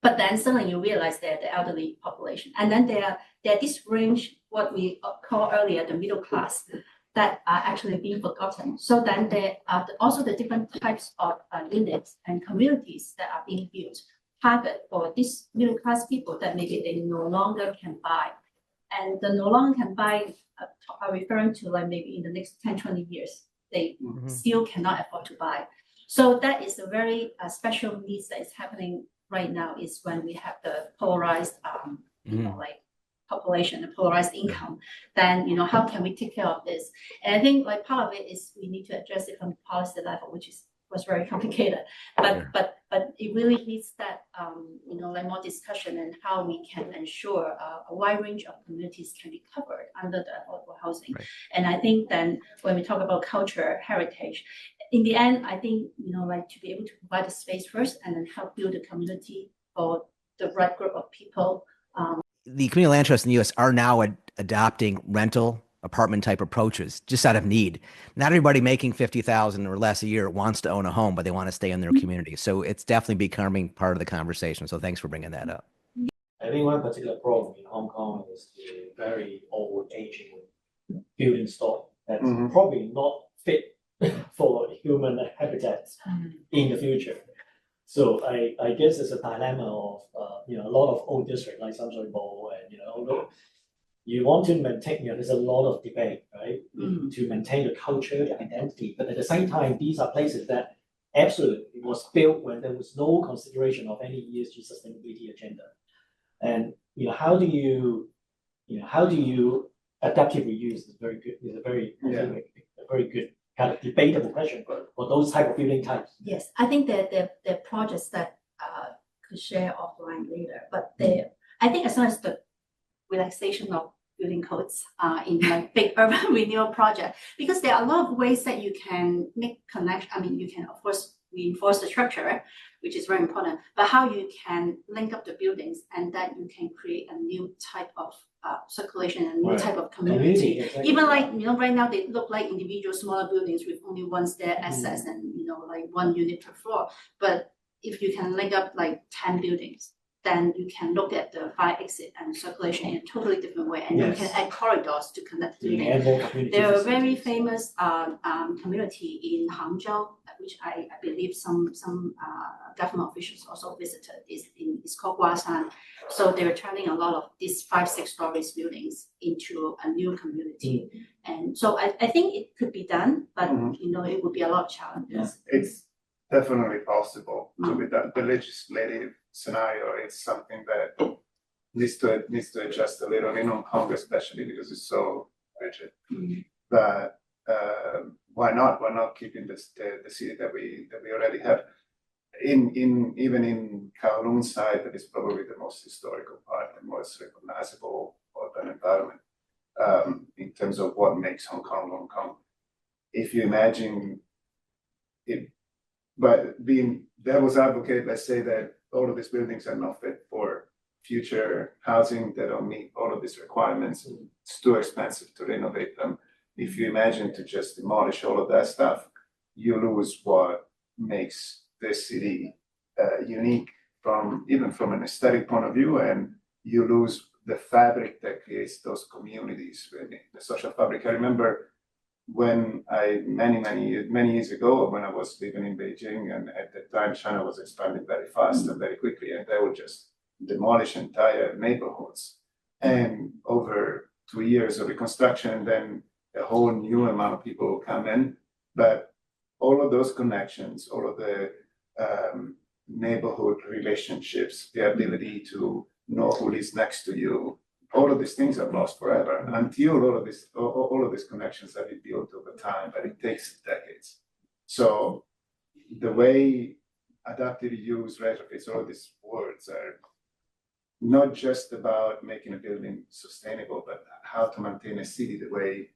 But then suddenly you realize they're the elderly population, and then they're this range, what we call earlier the middle class, that are actually being forgotten. So then there are also the different types of units and communities that are being built, target for these middle class people that maybe they no longer can buy. And the no longer can buy are referring to like maybe in the next 10, 20 years, they still cannot afford to buy. So that is a very special needs that is happening right now, is when we have the polarized, like population, the polarized income, then, how can we take care of this? And I think like part of it is we need to address it from the policy level, which was very complicated, but it really needs that, like more discussion and how we can ensure a wide range of communities can be covered under the affordable housing. Right. And I think then when we talk about culture, heritage, in the end, I think, like to be able to provide the space first and then help build a community for the right group of people. The community land trusts in the U.S. are now adopting rental apartment type approaches just out of need. Not everybody making $50,000 or less a year wants to own a home, but they want to stay in their community. So it's definitely becoming part of the conversation. So thanks for bringing that up. I think one particular problem in Hong Kong is the very old aging building stock that's probably not fit for human habitats in the future. So I guess it's a dilemma of a lot of old districts like Sunshine Bowl and although you want to maintain, there's a lot of debate, right? To maintain the culture, the identity, but at the same time, these are places that absolutely was built when there was no consideration of any ESG sustainability agenda. And how do you adaptive reuse is very good. Is a very good kind of debatable question for those type of building types. Yes, I think that there are projects that could share offline later, but I think as long as the relaxation of building codes in like big urban renewal project, because there are a lot of ways that you can make connection. I mean, you can of course reinforce the structure, which is very important, but how you can link up the buildings and that you can create a new type of circulation and new type of community. Exactly. Even like, right now they look like individual smaller buildings with only one stair access and, like one unit per floor. But if you can link up like 10 buildings, then you can look at the fire exit and circulation in a totally different way. And you can add corridors to connect the buildings. There are a very famous community in Hangzhou, which I believe some government officials also visited. It's called Guashan. So they're turning a lot of these 5-6 stories buildings into a new community. And so I think it could be done, but it would be a lot of challenges. It's definitely possible to be done. The legislative scenario is something that needs to adjust a little in Hong Kong, especially because it's so rigid. But why not keeping the city that we already have? Even in Kowloon side, that is probably the most historical part, the most recognizable urban environment in terms of what makes Hong Kong Hong Kong. If you imagine it, but being devil's advocate, let's say that all of these buildings are not fit for future housing. They don't meet all of these requirements. It's too expensive to renovate them. If you imagine to just demolish all of that stuff, you lose what makes this city unique even from an aesthetic point of view, and you lose the fabric that creates those communities, really, the social fabric. I remember when many years ago, when I was living in Beijing, and at the time China was expanding very fast and very quickly, and they would just demolish entire neighborhoods. And over 2 years of reconstruction, then a whole new amount of people will come in. But all of those connections, all of the neighborhood relationships, the ability to know who lives next to you, all of these things are lost forever until all of these connections have been built over time, but it takes decades. So the way adaptive use, retrofits, all of these words are not just about making a building sustainable, but how to maintain a city the way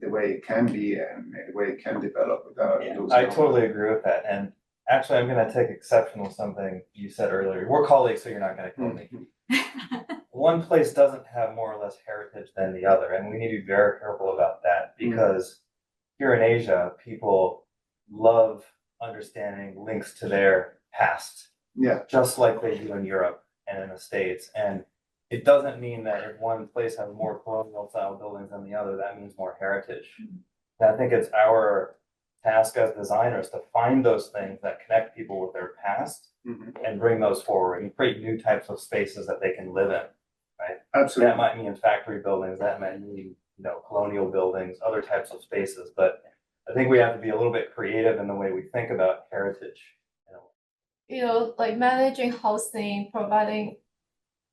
it can be and the way it can develop without losing. I totally agree with that. And actually, I'm going to take exception with something you said earlier. We're colleagues, so you're not going to kill me. One place doesn't have more or less heritage than the other, and we need to be very careful about that because here in Asia, people love understanding links to their past, just like they do in Europe and in the States. And it doesn't mean that if one place has more colonial style buildings than the other, that means more heritage. And I think it's our task as designers to find those things that connect people with their past and bring those forward and create new types of spaces that they can live in, right? Absolutely. That might mean factory buildings, that might mean, colonial buildings, other types of spaces. But I think we have to be a little bit creative in the way we think about heritage. Like managing housing, providing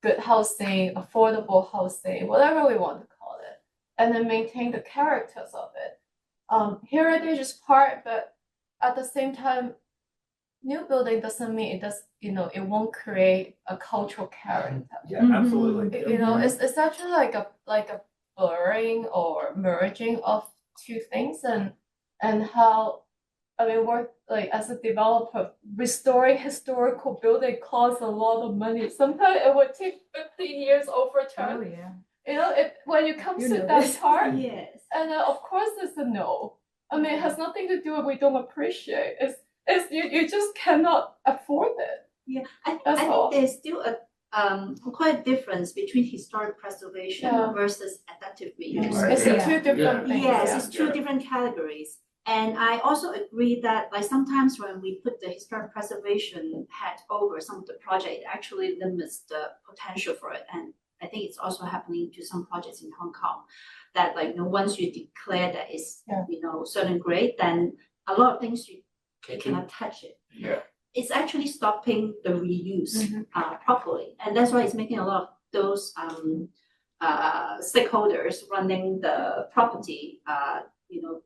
good housing, affordable housing, whatever we want to call it, and then maintain the characters of it. Heritage is part, but at the same time, new building doesn't mean it does, it won't create a cultural character. Yeah, absolutely. It's actually like a blurring or merging of two things, and how, I mean, work like as a developer, restoring historical building costs a lot of money. Sometimes it would take 15 years overturn. Oh, yeah. When you come You to know that this. part, Yes. and of course it's a no. I mean, it has nothing to do with we don't appreciate. It's you just cannot afford it. Yeah, I That's all. think there's still a quite a difference between historic preservation versus adaptive reuse. It's two different things. Yes, it's two different categories. And I also agree that like sometimes when we put the historic preservation hat over some of the project, it actually limits the potential for it. And I think it's also happening to some projects in Hong Kong that like once you declare that it's certain grade, then a lot of things you cannot touch it. Yeah. It's actually stopping the reuse properly. And that's why it's making a lot of those stakeholders running the property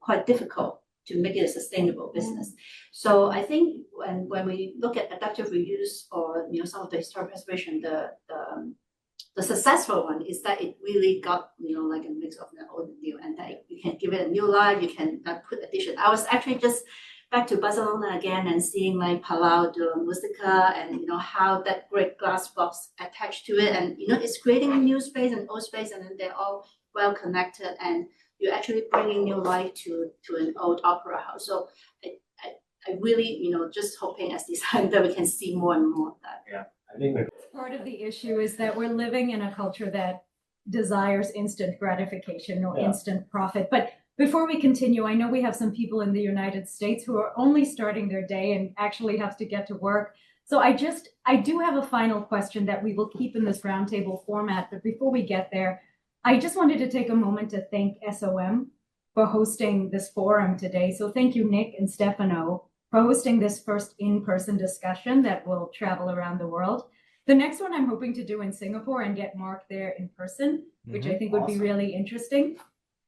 quite difficult to make it a sustainable business. So I think when we look at adaptive reuse or some of the historic preservation, the successful one is that it really got like a mix of the old and new, and that you can give it a new life. You can put addition. I was actually just back to Barcelona again and seeing like Palau de la Música and how that great glass box attached to it, and it's creating a new space and old space, and then they're all well connected, and you're actually bringing new life to an old opera house. So I really just hoping as designer that we can see more and more of that. Yeah, I think part of the issue is that we're living in a culture that desires instant gratification or instant profit. But before we continue, I know we have some people in the United States who are only starting their day and actually have to get to work. So I do have a final question that we will keep in this roundtable format. But before we get there, I just wanted to take a moment to thank SOM for hosting this forum today. So thank you, Nick and Stefano, for hosting this first in-person discussion that will travel around the world. The next one I'm hoping to do in Singapore and get Mark there in person, which I think would be really interesting.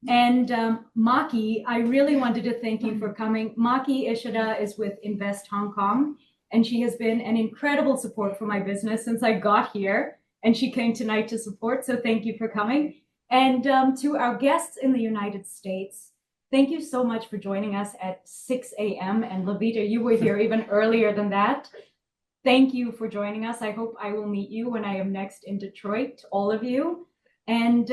And Maki, I really wanted to thank you for coming. Maki Ishida is with Invest Hong Kong, and she has been an incredible support for my business since I got here, and she came tonight to support, so thank you for coming. And to our guests in the United States, thank you so much for joining us at 6 a.m. And Levita, you were here even earlier than that. Thank you for joining us. I hope I will meet you when I am next in Detroit, all of you. And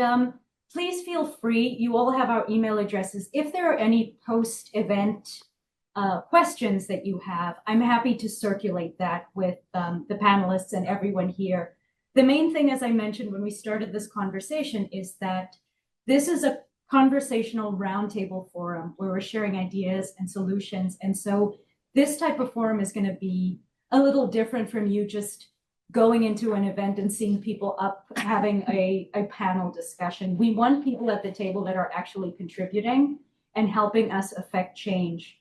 please feel free. You all have our email addresses. If there are any post-event questions that you have, I'm happy to circulate that with the panelists and everyone here. The main thing, as I mentioned when we started this conversation, is that this is a conversational roundtable forum where we're sharing ideas and solutions. And so this type of forum is going to be a little different from you just going into an event and seeing people up having a panel discussion. We want people at the table that are actually contributing and helping us affect change.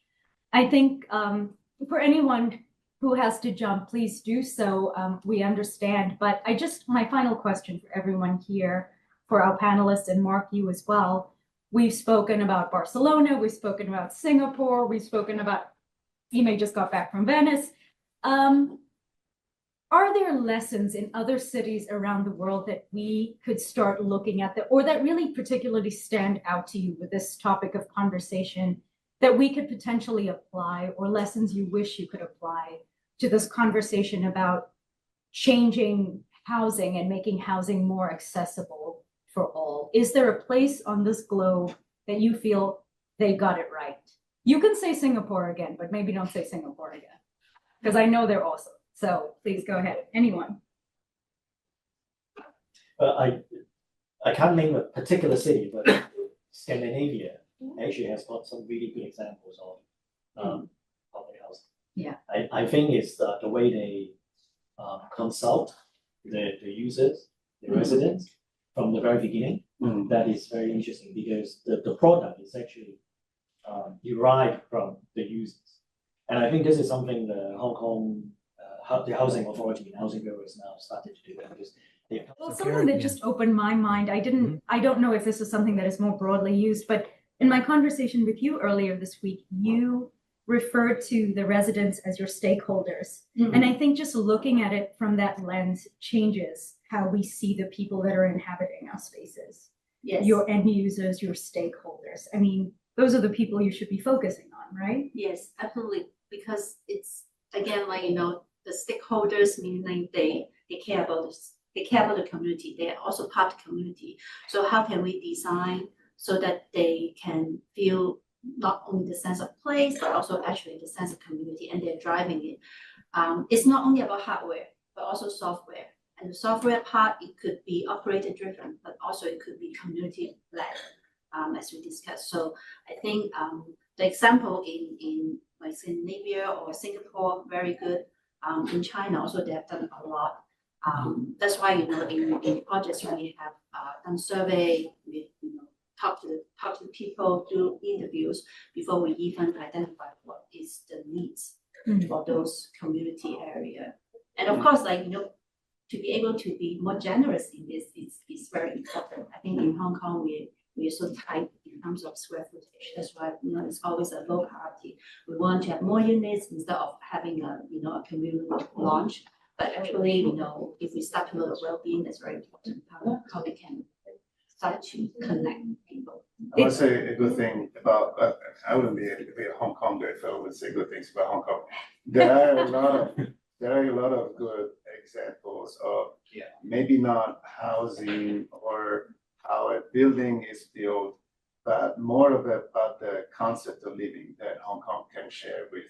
I think for anyone who has to jump, please do so. We understand. But my final question for everyone here, for our panelists and Mark, you as well. We've spoken about Barcelona, we've spoken about Singapore, we've spoken about, Yimei just got back from Venice. Are there lessons in other cities around the world that we could start looking at or that really particularly stand out to you with this topic of conversation that we could potentially apply, or lessons you wish you could apply to this conversation about changing housing and making housing more accessible for all? Is there a place on this globe that you feel they got it right? You can say Singapore again, but maybe don't say Singapore again, because I know they're awesome. So please go ahead. Anyone? I can't name a particular city, but Scandinavia actually has got some really good examples of public housing. Yeah. I think it's the way they consult the users, the residents from the very beginning. That is very interesting because the product is actually derived from the users. And I think this is something the Hong Kong, the Housing Authority and Housing Bureau is now starting to do, because Well, So something Karen, that yeah. just opened my mind, I don't know if this is something that is more broadly used, but in my conversation with you earlier this week, you referred to the residents as your stakeholders. And I think just looking at it from that lens changes how we see the people that are inhabiting our spaces. Yes. Your end users, your stakeholders. I mean, those are the people you should be focusing on, right? Yes, absolutely. Because it's again, like, the stakeholders, meaning they care about this, they care about the community. They are also part of the community. So how can we design so that they can feel not only the sense of place, but also actually the sense of community, and they're driving it. It's not only about hardware, but also software. And the software part, it could be operator driven, but also it could be community led, as we discussed. So I think the example in like Scandinavia or Singapore, very good. In China also they have done a lot. That's why in projects we have done survey, we talk to people, do interviews before we even identify what is the needs for those community area. And of course, like to be able to be more generous in this is very important. I think in Hong Kong we are so tight in terms of square footage. That's why it's always a low priority. We want to have more units instead of having a community launch. But actually, if we start to look at well-being, that's very important. How we can start to connect people. I would say a good thing about, I wouldn't be able to be a Hong Konger if I would say good things about Hong Kong. There are a lot of good examples of maybe not housing or how a building is built, but more about the concept of living that Hong Kong can share with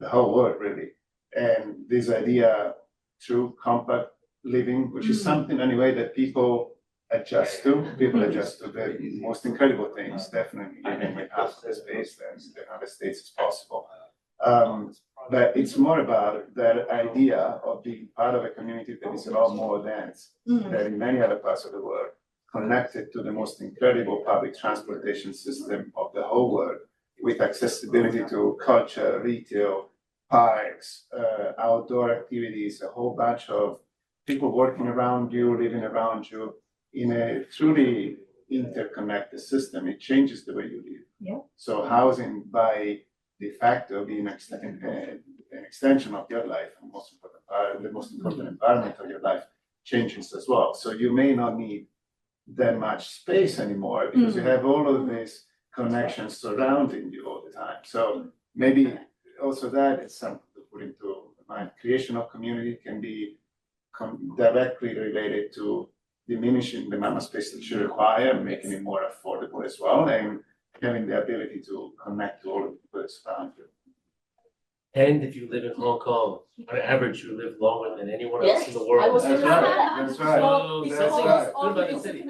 the whole world, really. And this idea through compact living, which is something anyway that people adjust to the most incredible things, definitely living with half the space than the United States as possible. But it's more about that idea of being part of a community that is a lot more dense than in many other parts of the world, connected to the most incredible public transportation system of the whole world, with accessibility to culture, retail, parks, outdoor activities, a whole bunch of people working around you, living around you in a truly interconnected system. It changes the way you live. Yeah. So housing by de facto being an extension of your life, and the most important environment of your life changes as well. So you may not need that much space anymore because you have all of these connections surrounding you all the time. So maybe also that is something to put into mind. Creation of community can be directly related to diminishing the amount of space that you require, making it more affordable as well, and having the ability to connect to all of the people that surround you. And if you live in Hong Kong, on average, you live longer than anyone else in the world. I was That's gonna say right. that. That's right. So That's something right. good about the city.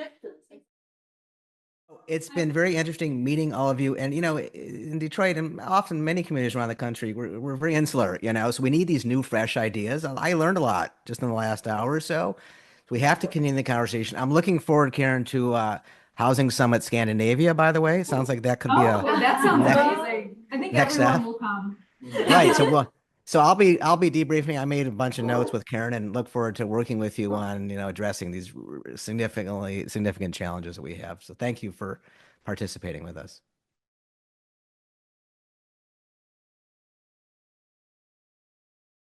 It's been very interesting meeting all of you. And, in Detroit and often many communities around the country, we're very insular, so we need these new, fresh ideas. I learned a lot just in the last hour or so. So we have to continue the conversation. I'm looking forward, Karen, to Housing Summit Scandinavia, by the way. It sounds like that could be that sounds next- amazing. I think next everyone step. will come. Right. So I'll be debriefing. I made a bunch of notes with Karen and look forward to working with you on, addressing these significant challenges that we have. So thank you for participating with us.